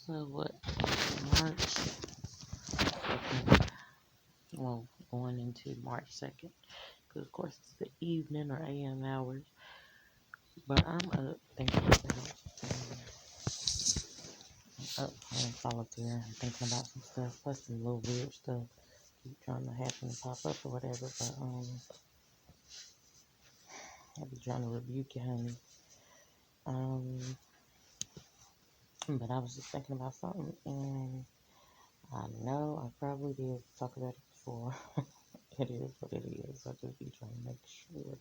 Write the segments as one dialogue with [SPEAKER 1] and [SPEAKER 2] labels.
[SPEAKER 1] So what? March 2nd. Well, going into March 2nd. Because, of course, it's the evening or AM hours. But I'm up thinking about, I'm up playing solitaire and thinking about some stuff, plus some little weird stuff keep trying to happen and pop up or whatever. But, I be trying to rebuke you, honey. Um, but I was just thinking about something, and I know I probably did talk about it before. It is what it is. I just be trying to make sure.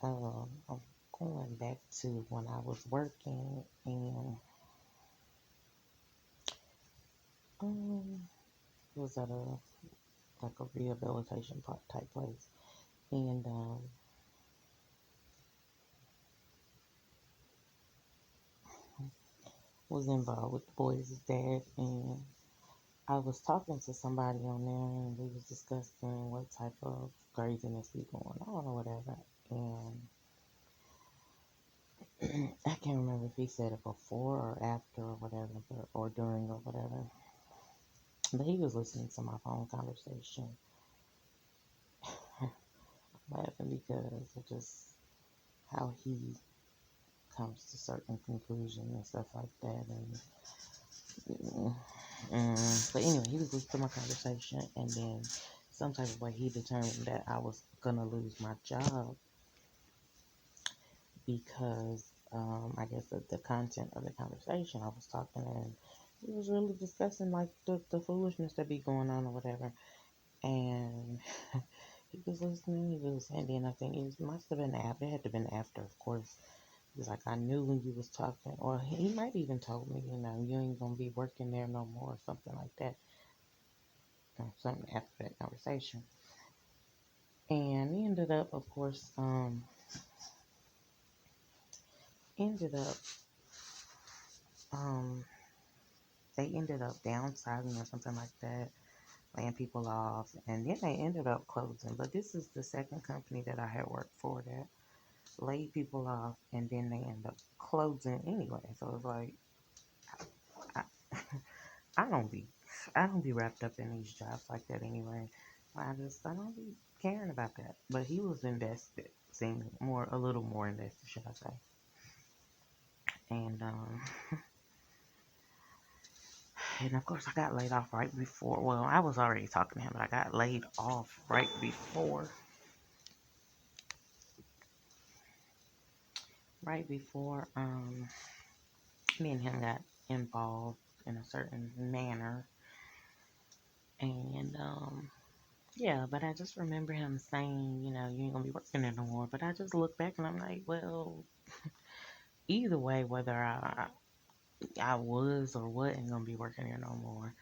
[SPEAKER 1] I'm going back to when I was working and um it was at a like a rehabilitation park type place and was involved with the boys' dad, and I was talking to somebody on there and we was discussing what type of craziness be going on or whatever, and I can't remember if he said it before or after or whatever, or during or whatever. But he was listening to my phone conversation. I'm laughing because of just how he comes to certain conclusions and stuff like that. And but anyway, he was listening to my conversation, and then some type of way he determined that I was gonna lose my job because I guess the content of the conversation I was talking, and he was really discussing like the foolishness that be going on or whatever. And he was listening, he was, and then I think it must have been after, it had to have been after, of course. He's like, I knew when you was talking, or he might even told me, you ain't gonna be working there no more, or something like that, or something after that conversation. And he ended up, of course, ended up, um, they ended up downsizing or something like that, laying people off, and then they ended up closing. But this is the second company that I had worked for that laid people off, and then they end up closing anyway. So it's like, I, I don't be, I don't be wrapped up in these jobs like that anyway. I don't be caring about that. But he was invested, seemed more, a little more invested, should I say? And and of course I got laid off right before. Well, I was already talking to him, but I got laid off right before me and him got involved in a certain manner, and yeah, but I just remember him saying, you ain't gonna be working there no more. But I just look back and I'm like, well, either way, whether I was or wasn't gonna be working there no more,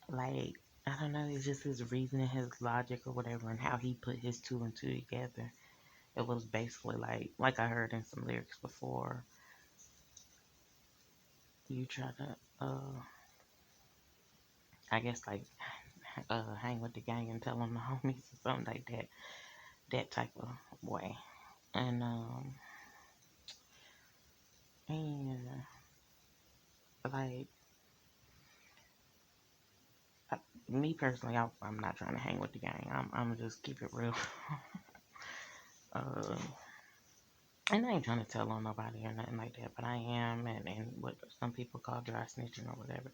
[SPEAKER 1] like, I don't know, it's just his reasoning, his logic or whatever, and how he put his two and two together. It was basically like I heard in some lyrics before, you try to, I guess like, hang with the gang and tell them the homies or something like that type of way. And and like I, me personally, I'm not trying to hang with the gang. I'm just keep it real. uh, and I ain't trying to tell on nobody or nothing like that, but I am, and what some people call dry snitching or whatever.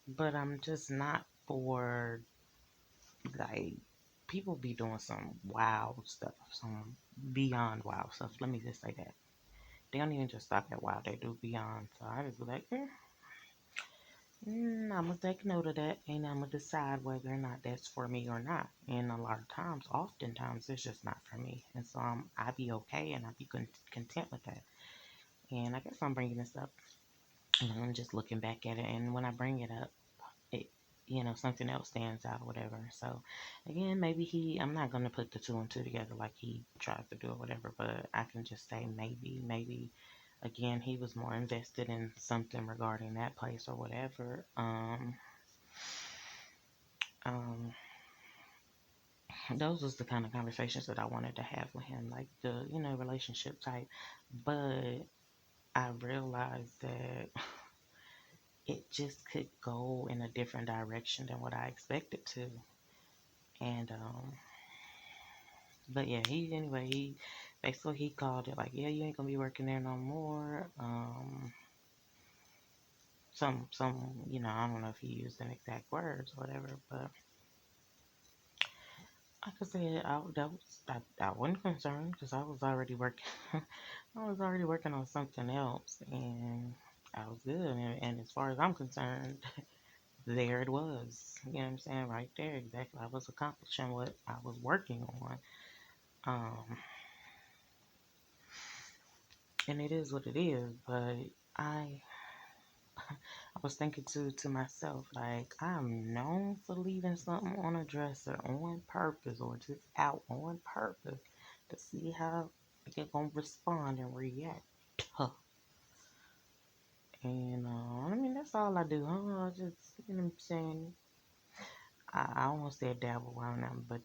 [SPEAKER 1] But I'm just not for, like, people be doing some wild stuff, some beyond wild stuff. Let me just say that. They don't even just stop at wild, they do beyond. So I just be like, I'm gonna take note of that, and I'm gonna decide whether or not that's for me or not. And a lot of times, oftentimes, it's just not for me, and so I be okay, and I be content with that. And I guess I'm bringing this up, and I'm just looking back at it, and when I bring it up, it, something else stands out or whatever. So again, maybe I'm not gonna put the two and two together like he tries to do or whatever, but I can just say maybe again, he was more invested in something regarding that place or whatever. Um, those was the kind of conversations that I wanted to have with him, like the relationship type. But I realized that it just could go in a different direction than what I expected to. And but yeah, he basically he called it like, yeah, you ain't gonna be working there no more. I don't know if he used an exact words or whatever, but like I said, I wasn't concerned because I was already working. I was already working on something else, and I was good. And as far as I'm concerned, there it was. You know what I'm saying? Right there, exactly. I was accomplishing what I was working on. Um, and it is what it is. But I, I was thinking to myself, like, I'm known for leaving something on a dresser on purpose or just out on purpose to see how it's gonna respond and react. And I mean, that's all I do. I just, you know what I'm saying? I almost said dabble around them, but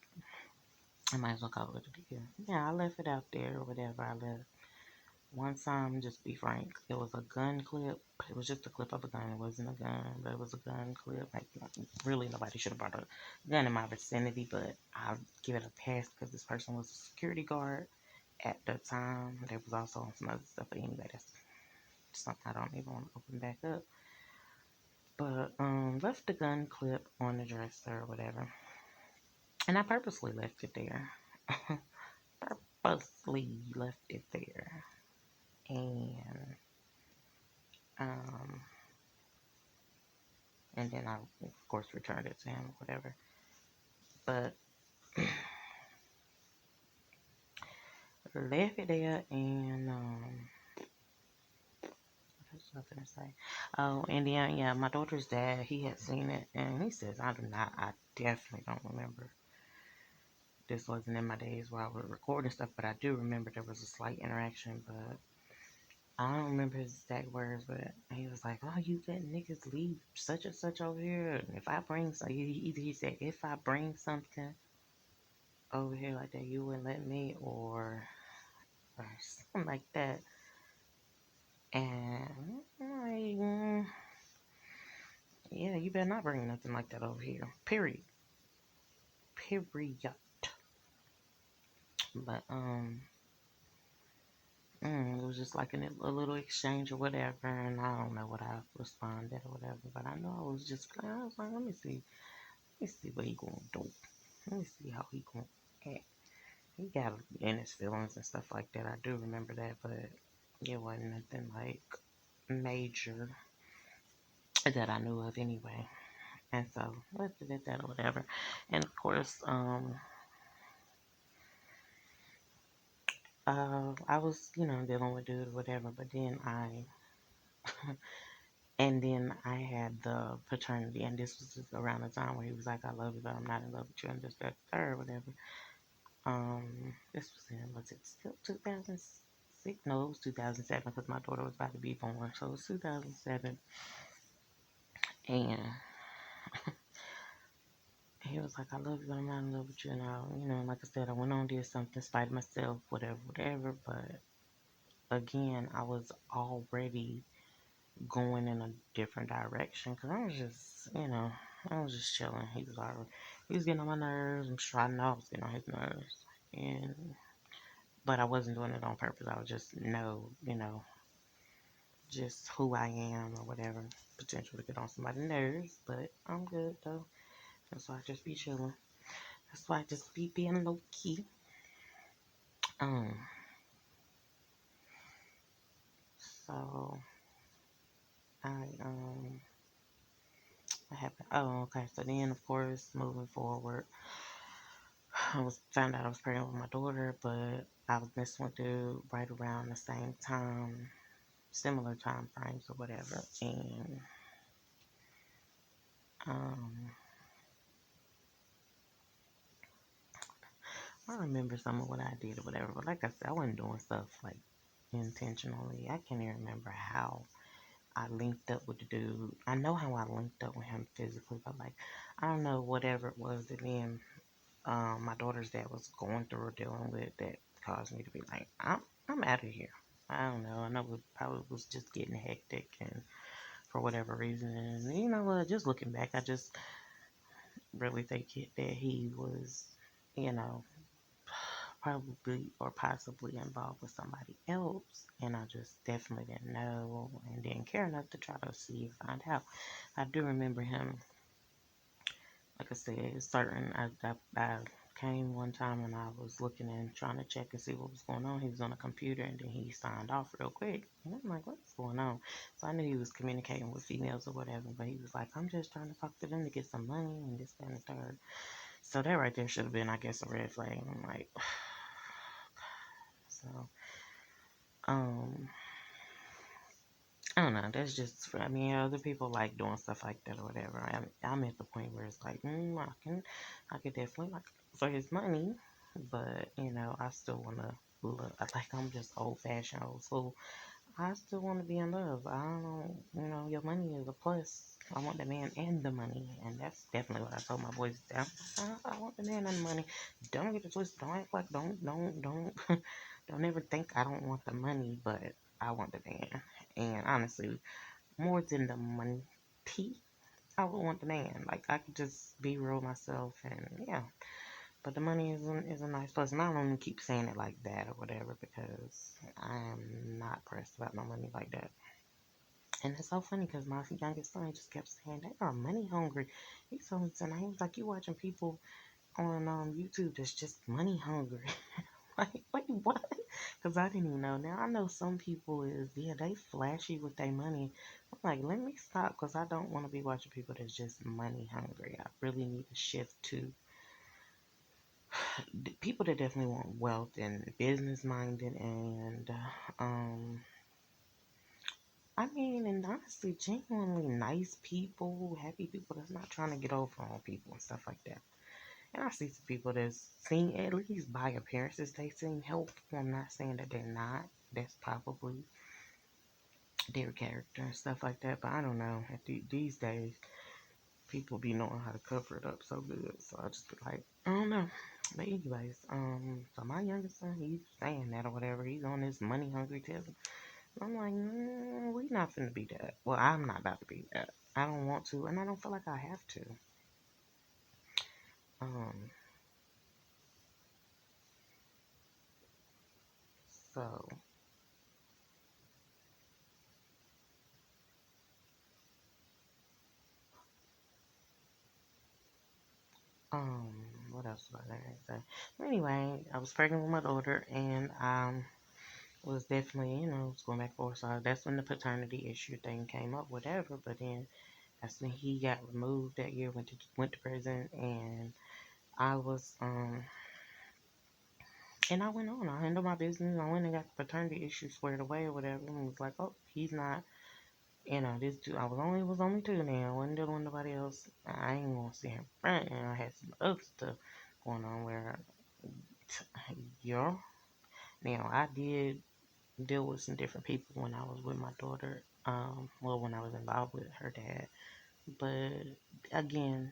[SPEAKER 1] I might as well call it a deal. Yeah, I left it out there or whatever. I left one time, just be frank, it was a gun clip. It was just a clip of a gun. It wasn't a gun, but it was a gun clip. Like, really, nobody should have brought a gun in my vicinity, but I'll give it a pass because this person was a security guard at the time. There was also some other stuff, but anyway, that's something I don't even want to open back up. But left the gun clip on the dresser or whatever, and I purposely left it there. Purposely left it there, and um, and then I of course returned it to him or whatever. But left it there, and what was I gonna say? Oh, and then yeah, my daughter's dad, he had seen it, and he says I do not. I definitely don't remember. This wasn't in my days where I would record and stuff, but I do remember there was a slight interaction, but I don't remember his exact words, but he was like, "Oh, you let niggas leave such and such over here. And if I bring some, either he said, if I bring something over here like that, you wouldn't let me, or something like that." And I'm like, yeah, you better not bring nothing like that over here. Period. Period. But it was just like a little exchange or whatever, and I don't know what I responded or whatever, but I know I was just, I was like, let me see what he gonna do. Let me see how he gonna act. He got in his feelings and stuff like that. I do remember that, but it wasn't nothing like major that I knew of anyway. And so left it at that or whatever. And of course, I was, dealing with dude or whatever, but then I had the paternity, and this was just around the time where he was like, I love you, but I'm not in love with you, and just that third, whatever. This was was it still 2006? No, it was 2007 because my daughter was about to be born, so it was 2007. And he was like, I love you, but I'm not in love with you. And like I said, I went on, did something, spite myself, whatever, whatever. But again, I was already going in a different direction because I was just chilling. He was getting on my nerves. I'm sure I know I was getting on his nerves. And, but I wasn't doing it on purpose. I was just just who I am or whatever. Potential to get on somebody's nerves, but I'm good though. That's why I just be chilling. That's why I just be being low key. Um, so I I happened. Oh, okay. So then, of course, moving forward, I was found out I was pregnant with my daughter, but I was messing with dude right around the same time, similar time frames or whatever, and um, I remember some of what I did or whatever. But like I said, I wasn't doing stuff like intentionally. I can't even remember how I linked up with the dude. I know how I linked up with him physically, but like I don't know whatever it was that then my daughter's dad was going through or dealing with that caused me to be like, I'm out of here. I don't know. I know it probably was just getting hectic and for whatever reason. And you know what? Just looking back, I just really think that he was, you know, probably or possibly involved with somebody else. And I just definitely didn't know and didn't care enough to try to see or find out. I do remember him, like I said, certain. I came one time and I was looking and trying to check and see what was going on. He was on a computer and then he signed off real quick. And I'm like, what's going on? So I knew he was communicating with females or whatever, but he was like, I'm just trying to talk to them to get some money and this, that, and the third. So that right there should have been, I guess, a red flag. I'm like, so, um, I don't know. That's just, I mean, other people like doing stuff like that or whatever. I'm at the point where it's like, I could definitely like for his money, but you know, I still wanna look like I'm just old fashioned, old school. I still want to be in love. I don't, you know, your money is a plus. I want the man and the money, and that's definitely what I told my boys. I want the man and the money. Don't get it twisted. Don't act like don't don't ever think I don't want the money, but I want the man. And honestly, more than the money, I would want the man. Like I could just be real myself, and yeah. But the money is a nice plus, and I don't even keep saying it like that or whatever because I am not pressed about no money like that. And it's so funny because my youngest son just kept saying they are money hungry. He told me tonight, he was like, you watching people on YouTube that's just money hungry. Like, wait, what? Because I didn't even know. Now I know some people is, yeah, they flashy with their money. I'm like, let me stop because I don't want to be watching people that's just money hungry. I really need to shift to people that definitely want wealth and business minded and I mean, and honestly, genuinely nice people, happy people that's not trying to get over on people and stuff like that. And I see some people that's seem, at least by appearances, they seem helpful. I'm not saying that they're not. That's probably their character and stuff like that. But I don't know. These days, people be knowing how to cover it up so good. So I just be like, I don't know. But anyways, so my youngest son, he's saying that or whatever. He's on this money hungry tip. I'm like, we not finna be that. Well, I'm not about to be that. I don't want to, and I don't feel like I have to. Um, so, um, what else was I gonna say? Anyway, I was pregnant with my daughter, and was definitely, was going back and forth. So that's when the paternity issue thing came up, whatever. But then that's when he got removed that year, went to prison, and I was and I went on. I handled my business. I went and got the paternity issue squared away or whatever, and was like, oh, he's not. This two, I was only two now. I wasn't dealing with nobody else. I ain't gonna see him front, and I had some other stuff going on where, yeah. Now I did deal with some different people when I was with my daughter. Well, when I was involved with her dad, but again,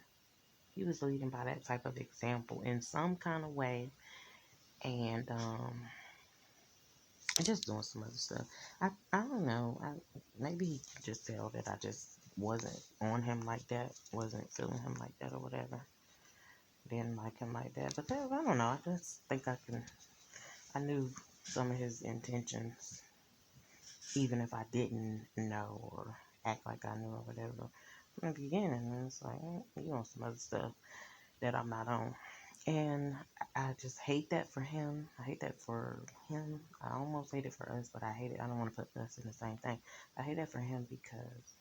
[SPEAKER 1] he was leading by that type of example in some kind of way, and just doing some other stuff. I don't know. Maybe he could just tell that I just wasn't on him like that, wasn't feeling him like that or whatever. Didn't like him like that. But I don't know. I just think I knew some of his intentions, even if I didn't know or act like I knew or whatever from the beginning. And it's like, you on some other stuff that I'm not on. And I just hate that for him. I hate that for him. I almost hate it for us, but I hate it. I don't want to put us in the same thing. I hate that for him because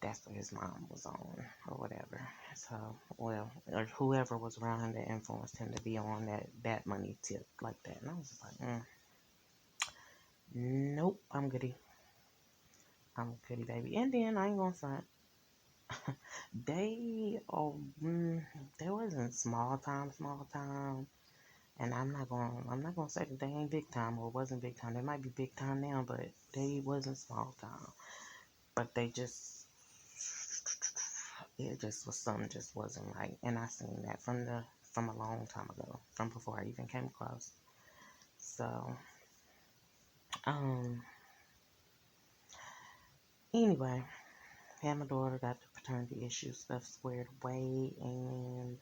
[SPEAKER 1] that's what his mom was on or whatever. So, well, or whoever was around him that influenced him to be on that money tip like that. And I was just like, nope, I'm goody. I'm goody, baby. And then I ain't gonna front. They, they wasn't small time. And I'm not gonna say that they ain't big time or wasn't big time. They might be big time now, but they wasn't small time. But they just, it just was something just wasn't right. And I seen that from a long time ago, from before I even came close. So Um. Anyway, had my daughter, got the paternity issue stuff squared away, and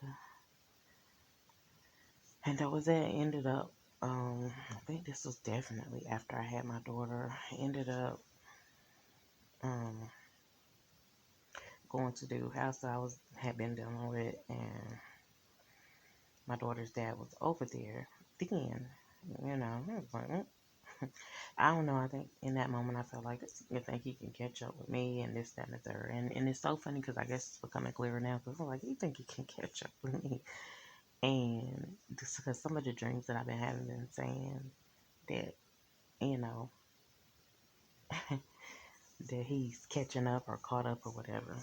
[SPEAKER 1] that was it. Ended up. I think this was definitely after I had my daughter. Ended up um going to the house that had been dealing with, and my daughter's dad was over there. Then, I was like, I don't know. I think in that moment I felt like I think he can catch up with me and this, that, and the third. And it's so funny because I guess it's becoming clearer now because I'm like, you think he can catch up with me? And just because some of the dreams that I've been having been saying that, you know, that he's catching up or caught up or whatever.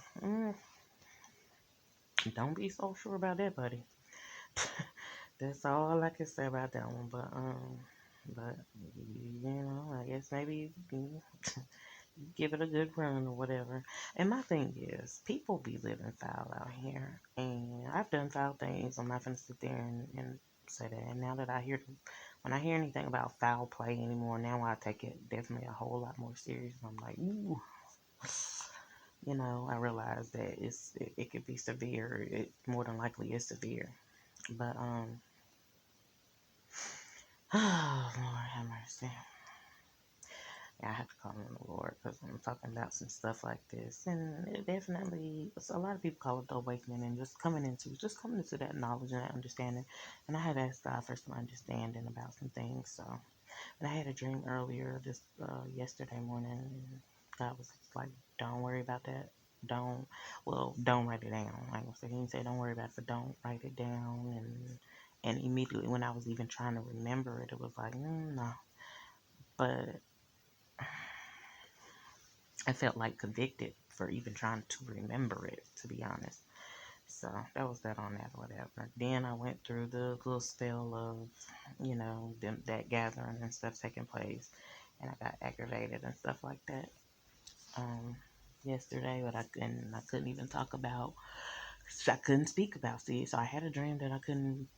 [SPEAKER 1] Don't be so sure about that, buddy. That's all I can say about that one. But I guess maybe give it a good run or whatever. And my thing is, people be living foul out here, and I've done foul things. I'm not gonna sit there and say that. And now that when I hear anything about foul play anymore, now I take it definitely a whole lot more serious. I'm like, ooh, I realize that it could be severe. It more than likely is severe. But oh Lord have mercy. Yeah, I have to call on the Lord because I'm talking about some stuff like this, and it definitely, so a lot of people call it the awakening, and just coming into that knowledge and that understanding. And I had asked God for some understanding about some things. So, and I had a dream earlier this yesterday morning, and God was like, "Don't worry about that. Don't write it down." Like I said, He didn't say don't worry about it, but don't write it down. And immediately when I was even trying to remember it, it was like, no. But I felt like convicted for even trying to remember it, to be honest. So that was that on that or whatever. Then I went through the little spell of, that gathering and stuff taking place, and I got aggravated and stuff like that. Um, Yesterday, but I couldn't even talk about. I couldn't speak about. See, so I had a dream that I couldn't.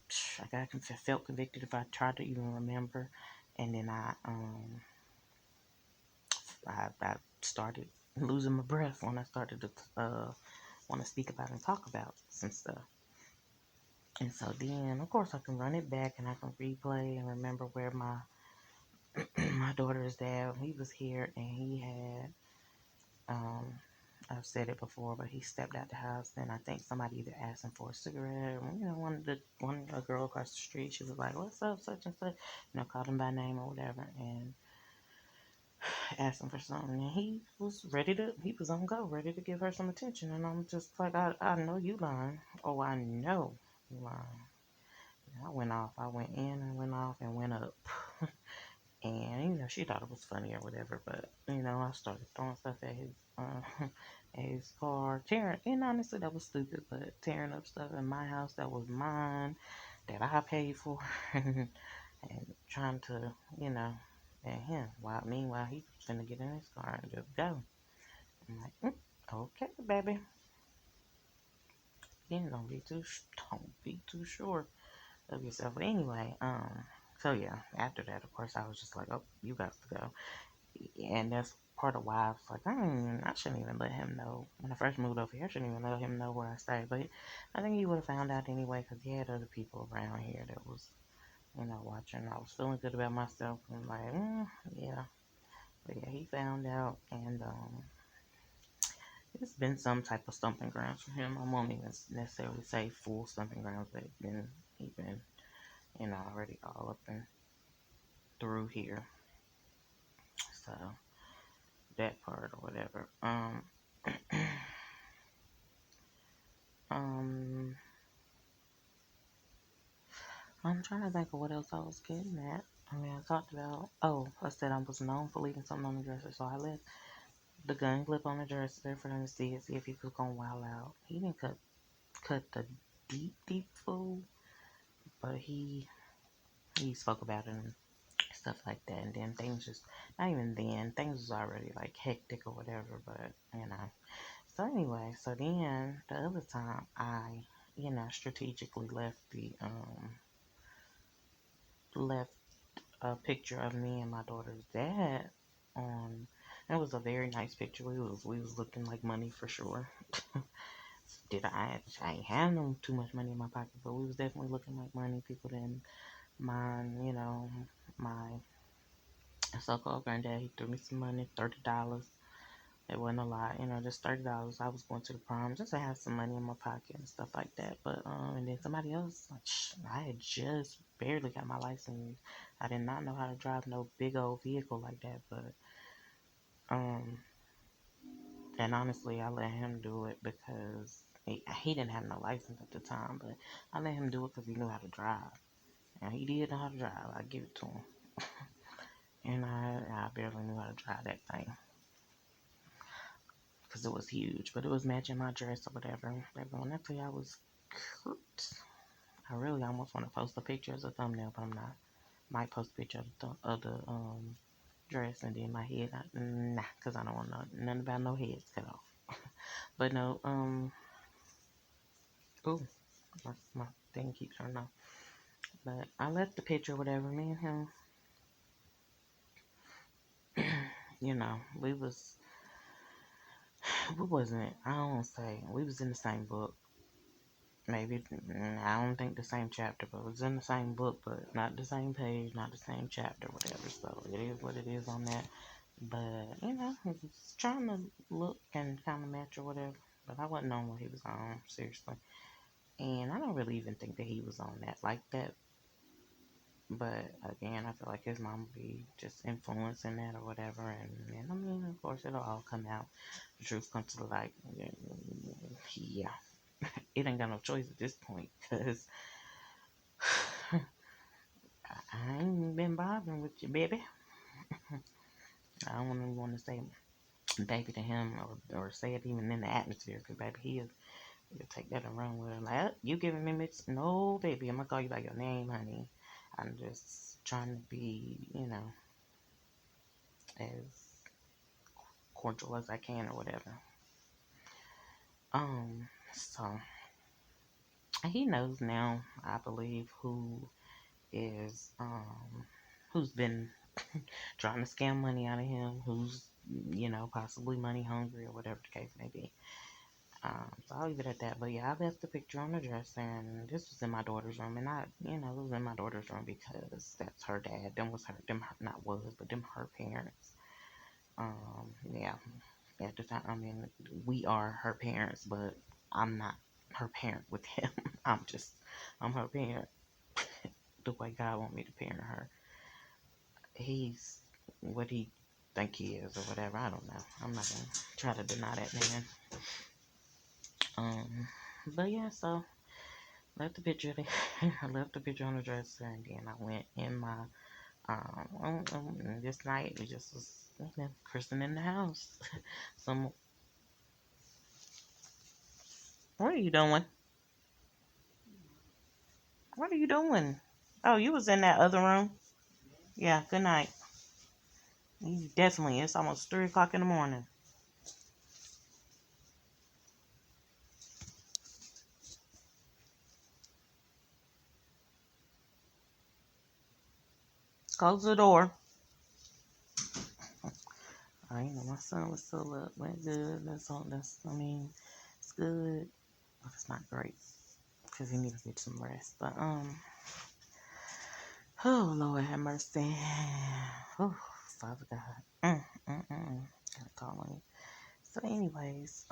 [SPEAKER 1] Felt convicted if I tried to even remember, and then I started losing my breath when I started to want to speak about and talk about some stuff. And so then, of course, I can run it back and I can replay and remember where my my daughter's dad, he was here and he had, I've said it before, but he stepped out the house and I think somebody either asked him for a cigarette. A girl across the street, she was like, "What's up, such and such?" Called him by name or whatever, and asked him for something, and he was on go, ready to give her some attention, and I'm just like, I know you lying. Oh, I know you lying. And I went off. I went in and went off and went up. And, she thought it was funny or whatever, but, I started throwing stuff at at his car, and honestly, that was stupid, but tearing up stuff in my house that was mine, that I paid for, and trying to, and him, meanwhile, he was finna get in his car and just go. I'm like, okay, baby. Don't be too sure of yourself. But anyway, so yeah, after that, of course, I was just like, oh, you got to go. And that's part of why I was like, I shouldn't even let him know. When I first moved over here, I shouldn't even let him know where I stayed. But I think he would have found out anyway because he had other people around here that was, watching. I was feeling good about myself. I'm like, yeah. But yeah, he found out. And it's been some type of stomping grounds for him. I won't even necessarily say full stomping grounds, but he's been, already all up and through here. So that part or whatever. Um, I'm trying to think of what else I was getting at. I mean, I talked about. Oh, I said I was known for leaving something on the dresser, so I left the gun clip on the dresser there for them to see if he was gonna wild out. He didn't cut the deep fool, but he spoke about it and stuff like that. And then things just not even then things was already like hectic or whatever. But So anyway, so then the other time I strategically left a picture of me and my daughter's dad on. It was a very nice picture. We was looking like money for sure. Did I ain't had no too much money in my pocket, but we was definitely looking like money. People didn't mind, my so-called granddad. He threw me some money, $30. It wasn't a lot, just $30. I was going to the prom just to have some money in my pocket and stuff like that. But and then somebody else, I had just barely got my license. I did not know how to drive no big old vehicle like that. But um, and honestly, I let him do it because he didn't have no license at the time. But I let him do it because he knew how to drive, and he did know how to drive. I give it to him, and I barely knew how to drive that thing. Because it was huge, but it was matching my dress or whatever. Baby, when I tell you I was cute, I really almost want to post a picture as a thumbnail, but I'm not. Might post a picture of the dress and then my head. Nah, because I don't want nothing about no heads cut off. But no, ooh, my thing keeps turning off. But I left the picture, whatever. Me and him, we wasn't, I don't want to say, we was in the same book. Maybe, I don't think the same chapter, but it was in the same book, but not the same page, not the same chapter, whatever. So it is what it is on that. But, I was trying to look and kind of match or whatever. But I wasn't on what he was on, seriously. And I don't really even think that he was on that like that. But again, I feel like his mom would be just influencing that or whatever. And I mean, of course, it'll all come out. The truth comes to the light. Yeah, it ain't got no choice at this point because I ain't been bothering with you, baby. I don't even want to say baby to him or say it even in the atmosphere because, baby, he'll take that and run with it. Like, you giving me mixed? No, baby, I'm going to call you by your name, honey. I'm just trying to be, as cordial as I can or whatever. So he knows now, I believe, is, who's been trying to scam money out of him, who's, possibly money hungry or whatever the case may be. So I'll leave it at that. But yeah, I left the picture on the dresser, and this was in my daughter's room, and it was in my daughter's room because that's her dad. Not was, but them her parents. Yeah, at the time, I mean, we are her parents, but I'm not her parent with him. I'm her parent the way God want me to parent her. He's what he think he is or whatever. I don't know. I'm not gonna try to deny that man. Um, but yeah, so left the picture there. I left the picture on the dresser, and then I went in my this night we just was christening the house. Some What are you doing? What are you doing? Oh, you was in that other room. Yeah. Good night. You definitely. It's almost 3 o'clock in the morning. Close the door. My son was still up. Went good. That's all. I mean, it's good, but it's not great because he needs to get some rest. But oh Lord have mercy. Oh, Father God. Gotta call on you. So, anyways,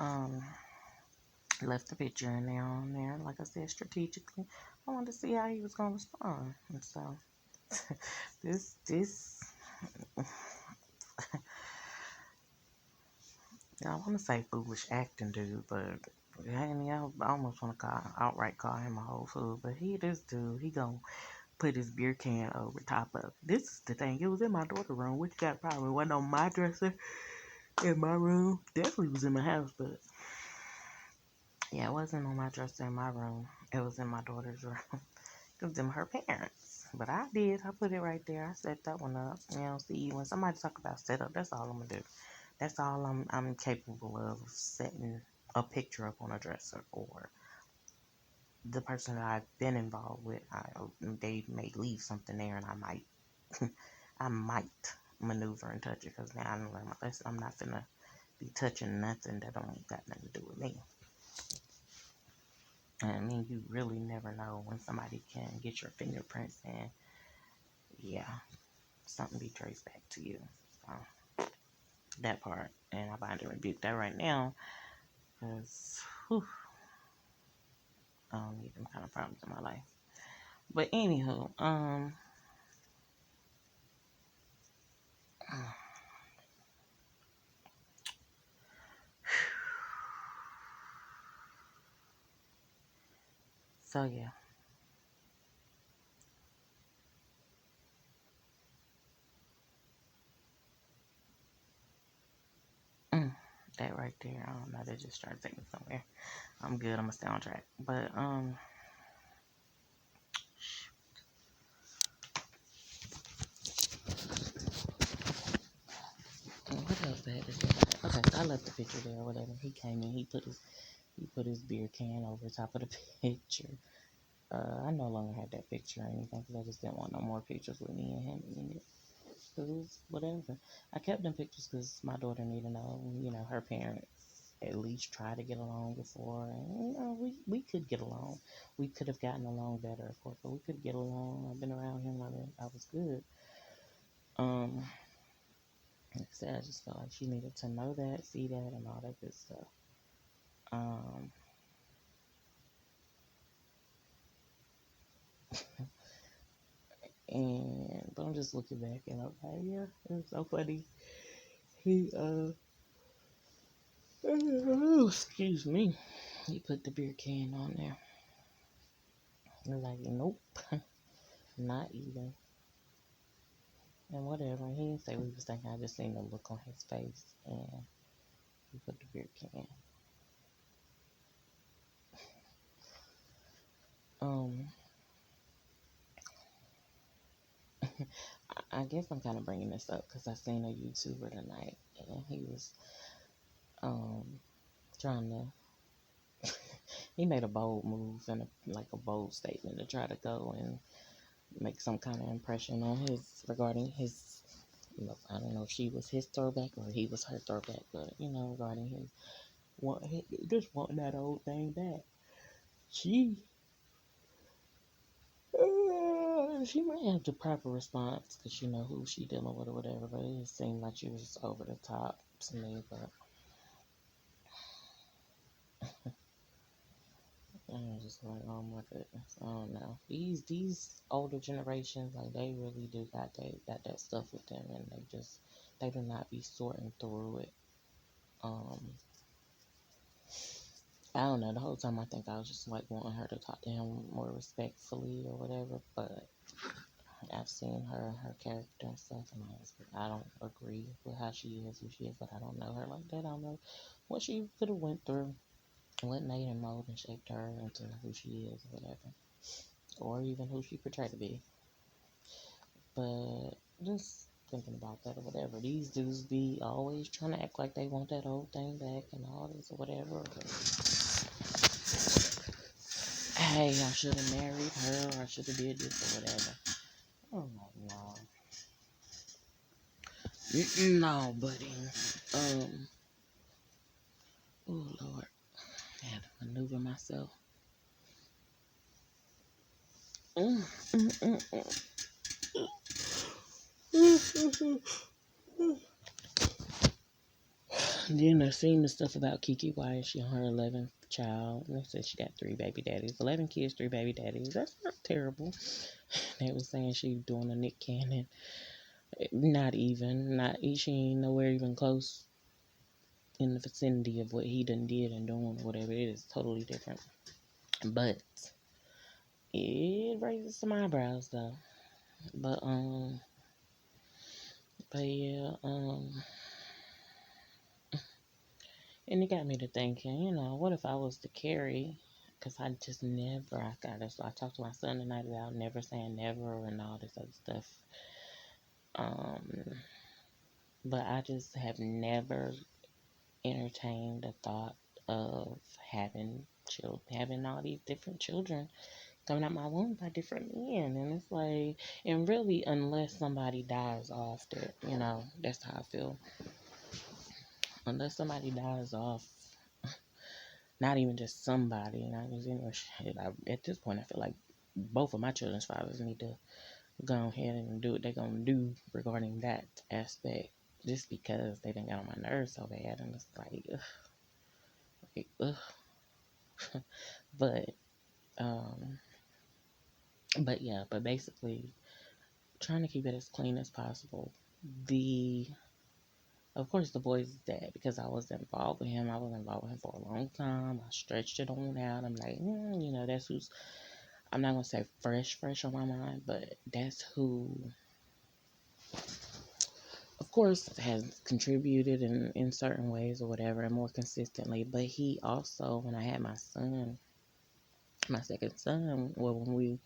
[SPEAKER 1] left the picture in there on there. Like I said, strategically, I wanted to see how he was gonna respond, and so this I want to say foolish acting, dude, but I almost want to outright call him a whole fool. But this dude, he gonna put his beer can over top of it. This is the thing. It was in my daughter's room, which got probably wasn't on my dresser in my room. Definitely was in my house, but yeah, it wasn't on my dresser in my room. It was in my daughter's room. It was in her parents. But I did. I put it right there. I set that one up. See, when somebody talk about setup, that's all I'm gonna do. That's all I'm capable of setting a picture up on a dresser, or the person that I've been involved with. They may leave something there, and I might I might maneuver and touch it because now I done learned my lesson. I'm not finna be touching nothing that don't got nothing to do with me. And I mean, you really never know when somebody can get your fingerprints and, yeah, something be traced back to you. So, that part. And I bind and rebuke that right now because I don't need them kind of problems in my life. But anywho, so yeah. Mm, that right there, I don't know, that just started taking me somewhere. I'm good, I'm gonna stay on track. But what else the heck is that? Okay, so I left the picture there or whatever. He came in, he put his beer can over top of the picture. I no longer had that picture or anything because I just didn't want no more pictures with me and him in it. Because it was whatever. I kept them pictures because my daughter needed to know, her parents at least try to get along before. And, we could get along. We could have gotten along better, of course, but we could get along. I've been around him. I was good. Um, like I said, I just felt like she needed to know that, see that, and all that good stuff. Um, but I'm just looking back and I'm like, yeah, it was so funny. He, excuse me, he put the beer can on there. I was like, nope, not even. And whatever. He didn't say what he was thinking. I just seen the look on his face and he put the beer can. Um, I guess I'm kind of bringing this up because I seen a YouTuber tonight and he was um trying to he made a bold move and a bold statement to try to go and make some kind of impression on his regarding his. I don't know if she was his throwback or he was her throwback, but regarding his just wanting that old thing back. She she might have the proper response because she know who she dealing with or whatever, but it just seemed like she was just over the top to me. But I was just like, oh my goodness, I don't know. These older generations, like they really do got that stuff with them, and they do not be sorting through it. Um, I don't know. The whole time I think I was just like wanting her to talk to him more respectfully or whatever, but I've seen her character and stuff, and I don't agree with how she is, who she is, but I don't know her like that. I don't know what she could have went through, what made and mold and shaped her into who she is, or whatever, or even who she portrayed to be. But just thinking about that or whatever, these dudes be always trying to act like they want that old thing back and all this or whatever. Hey, I should have married her, or I should have did this or whatever. I'm like, no. No, buddy. Oh Lord, I had to maneuver myself. Mm, mm, mm, mm. Then I seen the stuff about Kiki Wyatt. She on her 11th child. And they said she got 3 baby daddies. 11 kids, 3 baby daddies. That's not terrible. They was saying she was doing a Nick Cannon. Not even. She ain't nowhere even close in the vicinity of what he done did and doing or whatever. It is totally different. But it raises some eyebrows though. But yeah, and it got me to thinking, what if I was to carry? Because I just never, I got this. I talked to my son tonight about never saying never and all this other stuff. Um, but I just have never entertained the thought of having all these different children coming out my womb by different men. And it's like, and really, unless somebody dies off, that, that's how I feel. Unless somebody dies off, not even just somebody, not just anyone. At this point, I feel like both of my children's fathers need to go ahead and do what they're gonna do regarding that aspect, just because they didn't get on my nerves so bad, and it's like, ugh, like, ugh. But um, but yeah, but basically, trying to keep it as clean as possible. The Of course, the boy's dad, because I was involved with him. I was involved with him for a long time. I stretched it on out. I'm like, that's who's. I'm not gonna say fresh on my mind, but that's who, of course, has contributed in certain ways or whatever, and more consistently. But he also, when I had my son, my second son, well, when we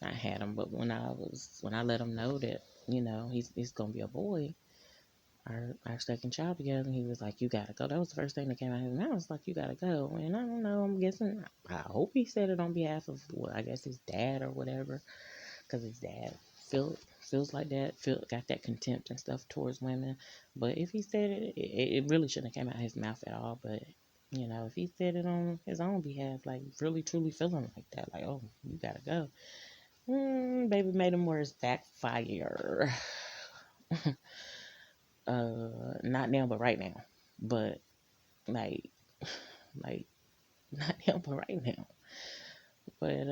[SPEAKER 1] I had him, but when I let him know that he's gonna be a boy, our second child together, and he was like, "You gotta go." That was the first thing that came out of his mouth. Was like, "You gotta go." And I don't know. I'm guessing. I hope he said it on behalf of, well, I guess his dad or whatever, because his dad feels like that. Got that contempt and stuff towards women. But if he said it really shouldn't have came out of his mouth at all. But if he said it on his own behalf, like really truly feeling like that, like, "Oh, you gotta go," baby made him worse backfire. Not now, but right now. But like, like not now, but right now. But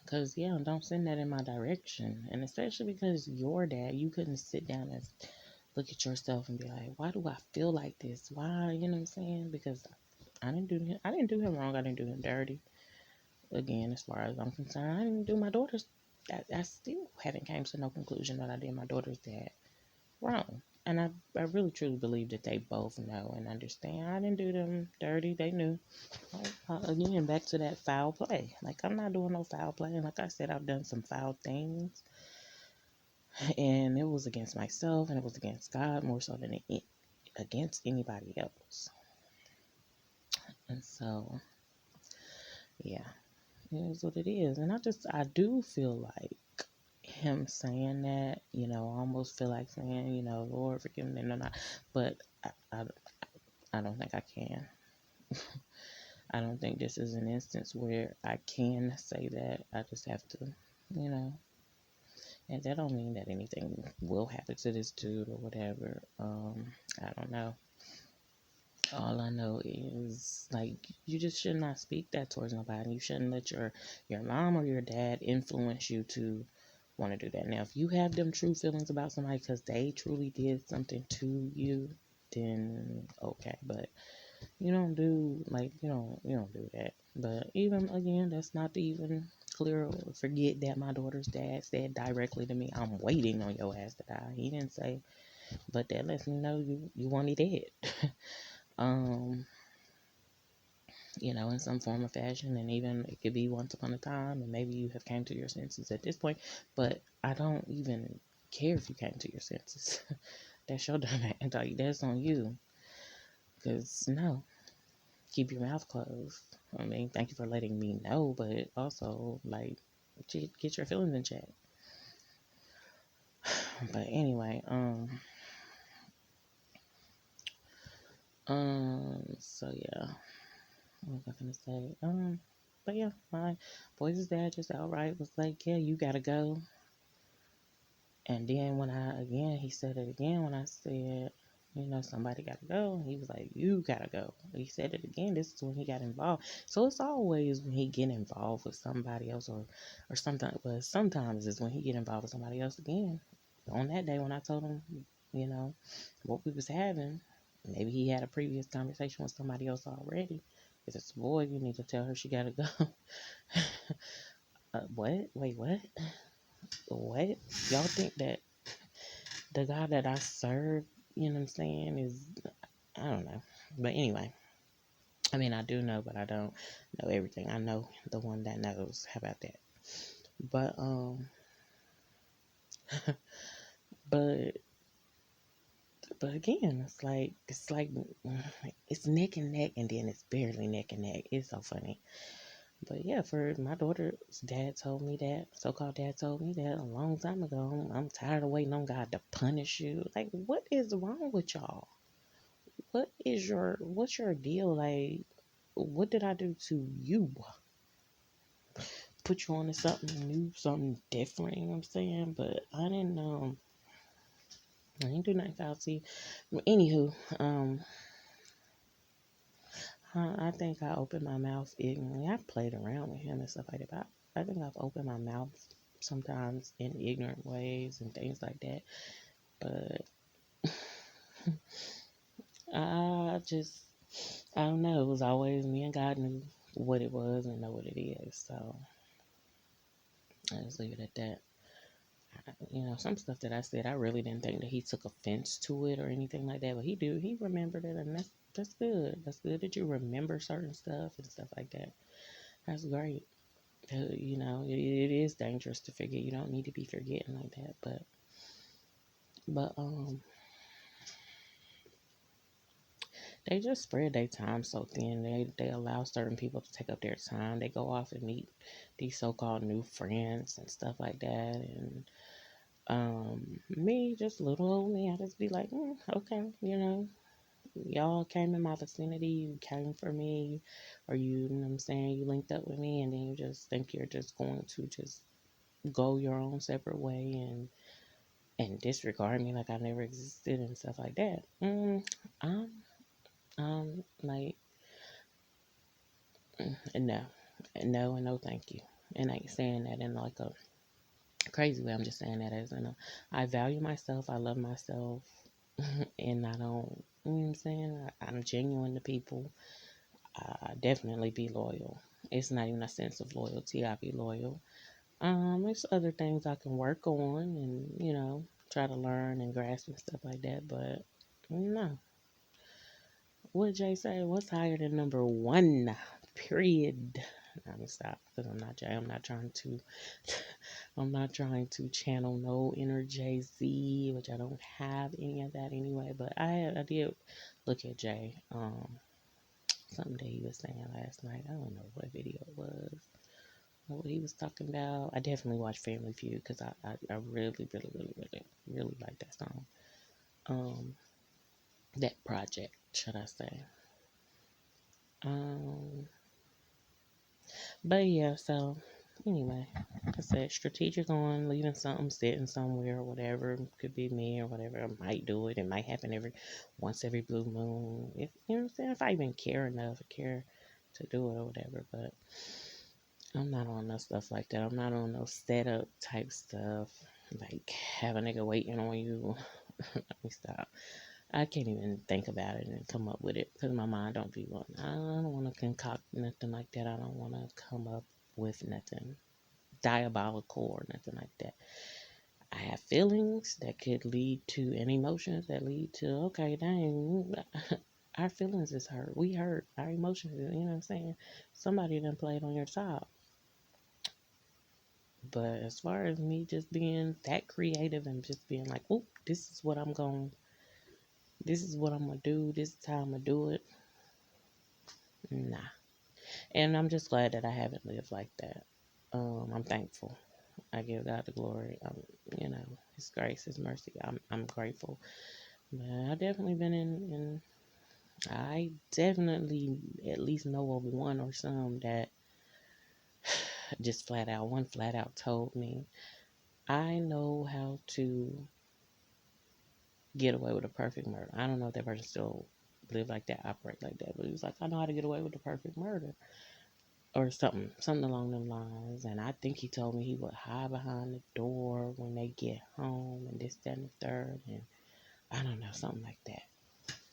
[SPEAKER 1] cause yeah, don't send that in my direction, and especially because your dad, you couldn't sit down and look at yourself and be like, why do I feel like this? Why, you know what I'm saying? Because I didn't do him wrong. I didn't do him dirty. Again, as far as I'm concerned, I didn't do my daughter's. I still haven't came to no conclusion that I did my daughter's dad wrong. And I really truly believe that they both know and understand. I didn't do them dirty. They knew. Again, back to that foul play. Like, I'm not doing no foul play. And like I said, I've done some foul things. And it was against myself and it was against God more so than against anybody else. And so, yeah, it is what it is. And I do feel like him saying that, I almost feel like saying, Lord, forgive me, no, not. But I don't think I can. I don't think this is an instance where I can say that. I just have to, you know, and that don't mean that anything will happen to this dude or whatever. I don't know. All I know is, like, you just should not speak that towards nobody. You shouldn't let your mom or your dad influence you to want to do that. Now, if you have them true feelings about somebody because they truly did something to you, then okay. But you don't do that. But even again, that's not to even clear or forget that my daughter's dad said directly to me, "I'm waiting on your ass to die." He didn't say, but that lets me know you want me dead. um, in some form or fashion, and even it could be once upon a time, and maybe you have came to your senses at this point. But I don't even care if you came to your senses. That's your dumb ass. That's on you. Cause no. Keep your mouth closed. I mean, thank you for letting me know, but also, like, get your feelings in check. But anyway, so yeah, what was I gonna say? But yeah, my boy's dad just outright was like, "Yeah, you gotta go." And then he said it again when I said, somebody got to go. He was like, "You got to go." He said it again. This is when he got involved. So it's always when he get involved with somebody else or something. But sometimes it's when he get involved with somebody else again. On that day when I told him, you know, what we was having, maybe he had a previous conversation with somebody else already. If it's a boy, you need to tell her she got to go. What? Wait, what? What? Y'all think that the God that I serve, you know what I'm saying, is, I don't know. But anyway, I mean, I do know, but I don't know everything. I know the one that knows. How about that? But, but, but again, it's like, it's neck and neck, and then it's barely neck and neck. It's so funny. But yeah, for my daughter's dad told me that, so-called dad told me that a long time ago. I'm tired of waiting on God to punish you. Like, what is wrong with y'all? What's your deal? Like, what did I do to you? Put you on to something new, something different, you know what I'm saying? But I didn't do nothing fancy. Anywho, I think I opened my mouth ignorantly. I've played around with him and stuff like that, but I think I've opened my mouth sometimes in ignorant ways and things like that. But I just, I don't know. It was always me and God knew what it was and know what it is. So I just leave it at that. Some stuff that I said, I really didn't think that he took offense to it or anything like that, but he do. He remembered it, and that's good. That's good that you remember certain stuff and stuff like that. That's great. It is dangerous to forget. You don't need to be forgetting like that, but they just spread their time so thin. They allow certain people to take up their time. They go off and meet these so-called new friends and stuff like that, and me, just little old me, I just be like, okay, y'all came in my vicinity, you came for me, or you know what I'm saying, you linked up with me, and then you just think you're just going to just go your own separate way and disregard me like I never existed and stuff like that. I'm, like, no, no, and no, thank you. And I ain't saying that in like a crazy way. I'm just saying that as I value myself, I love myself, and I don't, you know what I'm saying? I'm genuine to people. I definitely be loyal. It's not even a sense of loyalty. I be loyal. There's other things I can work on and, try to learn and grasp and stuff like that. But no. What Jay say? What's higher than number one? Period. I'm gonna stop because I'm not Jay. I'm not trying to. I'm not trying to channel no inner Jay Z, which I don't have any of that anyway. But I did look at Jay. Something that he was saying last night. I don't know what video it was. What he was talking about. I definitely watched Family Feud because I really, really, really, really, really like that song. Um, that project, should I say? Um, but yeah. So anyway, like I said, strategic on leaving something sitting somewhere or whatever. Could be me or whatever. I might do it. It might happen once every blue moon. If you know what I'm saying. If I even care enough, care to do it or whatever, but. I'm not on no stuff like that. I'm not on no setup type stuff. Like have a nigga waiting on you. Let me stop. I can't even think about it and come up with it because my mind don't be one. I don't want to concoct nothing like that. I don't want to come up with nothing diabolical or nothing like that. I have feelings that could lead to, and emotions that lead to, okay, dang, our feelings is hurt. We hurt. Our emotions, you know what I'm saying? Somebody done played on your side. But as far as me just being that creative and just being like, oh, this is what I'm gonna do, this is how I'm gonna do it. Nah. And I'm just glad that I haven't lived like that. I'm thankful. I give God the glory. His grace, His mercy. I'm grateful. But I definitely been in I definitely at least know of one or some that just flat out told me, I know how to get away with a perfect murder. I don't know if that person still live like that, operate like that, but he was like, I know how to get away with the perfect murder or something along them lines. And I think he told me he would hide behind the door when they get home and this, that, and the third. And I don't know, something like that.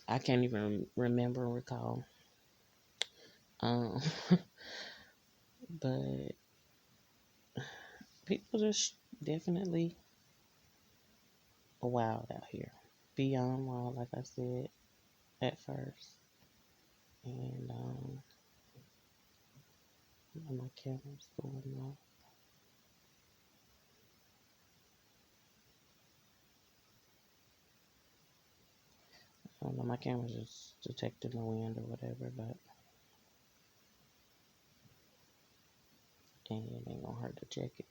[SPEAKER 1] I can't even remember or recall. Um, but people just definitely wild out here. Beyond wild, like I said at first. And my camera's going off. I don't know, my camera's just detecting the wind or whatever, but and it ain't gonna hurt to check it.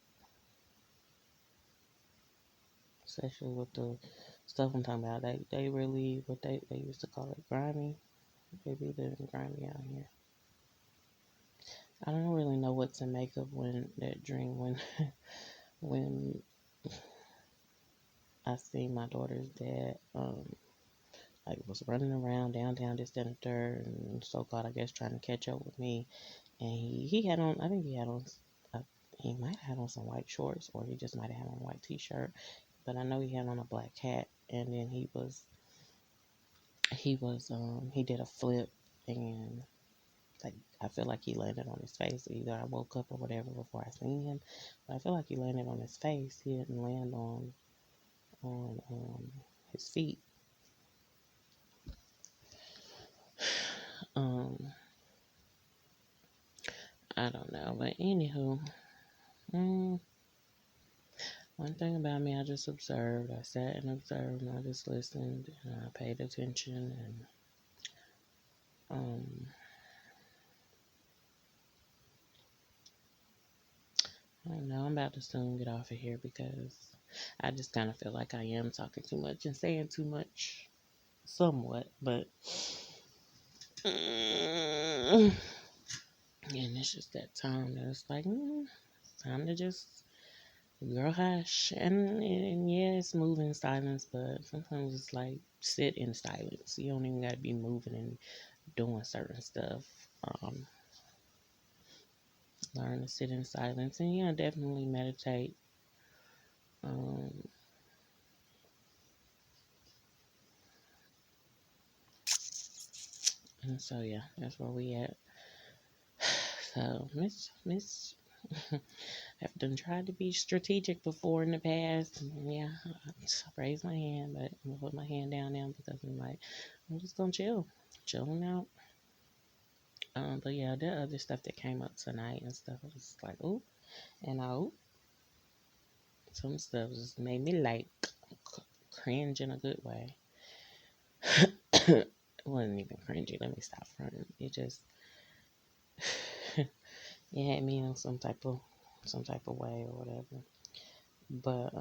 [SPEAKER 1] Especially with the stuff I'm talking about. They really, what they used to call it, grimy. They be living grimy out here. I don't really know what to make of when that dream when I seen my daughter's dad like was running around downtown this that, and the third, and so called I guess trying to catch up with me, and he had on, I think he had on uh, he might have had on some white shorts, or he just might have had on a white t-shirt, but I know he had on a black hat, and then he did a flip, and like I feel like he landed on his face. Either I woke up or whatever before I seen him, but I feel like he landed on his face. He didn't land on his feet. Um, I don't know, but anywho, mm, one thing about me, I just observed. I sat and observed, and I just listened, and I paid attention, and um, I don't know. I'm about to soon get off of here because I just kind of feel like I am talking too much and saying too much, somewhat, but. And it's just that time that it's like, it's time to just, girl, hush. And yeah, it's moving in silence, but sometimes it's like sit in silence. You don't even got to be moving and doing certain stuff. Um, Learn to sit in silence, and yeah, definitely meditate. Um, and so yeah, that's where we at. So Miss, I've done tried to be strategic before in the past. And yeah, I raised my hand, but I'm gonna put my hand down now because I'm like, I'm just gonna chilling out. But yeah, there other stuff that came up tonight and stuff. I was like, oh, and some stuff just made me like cringe in a good way. It wasn't even cringy. Let me stop fronting. It just it had me in some type of way or whatever. But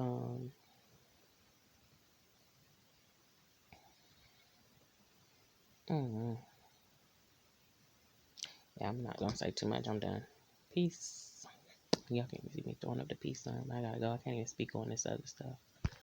[SPEAKER 1] mm, yeah, I'm not gonna say too much. I'm done. Peace. Y'all can't see me throwing up the peace sign. I gotta go. I can't even speak on this other stuff.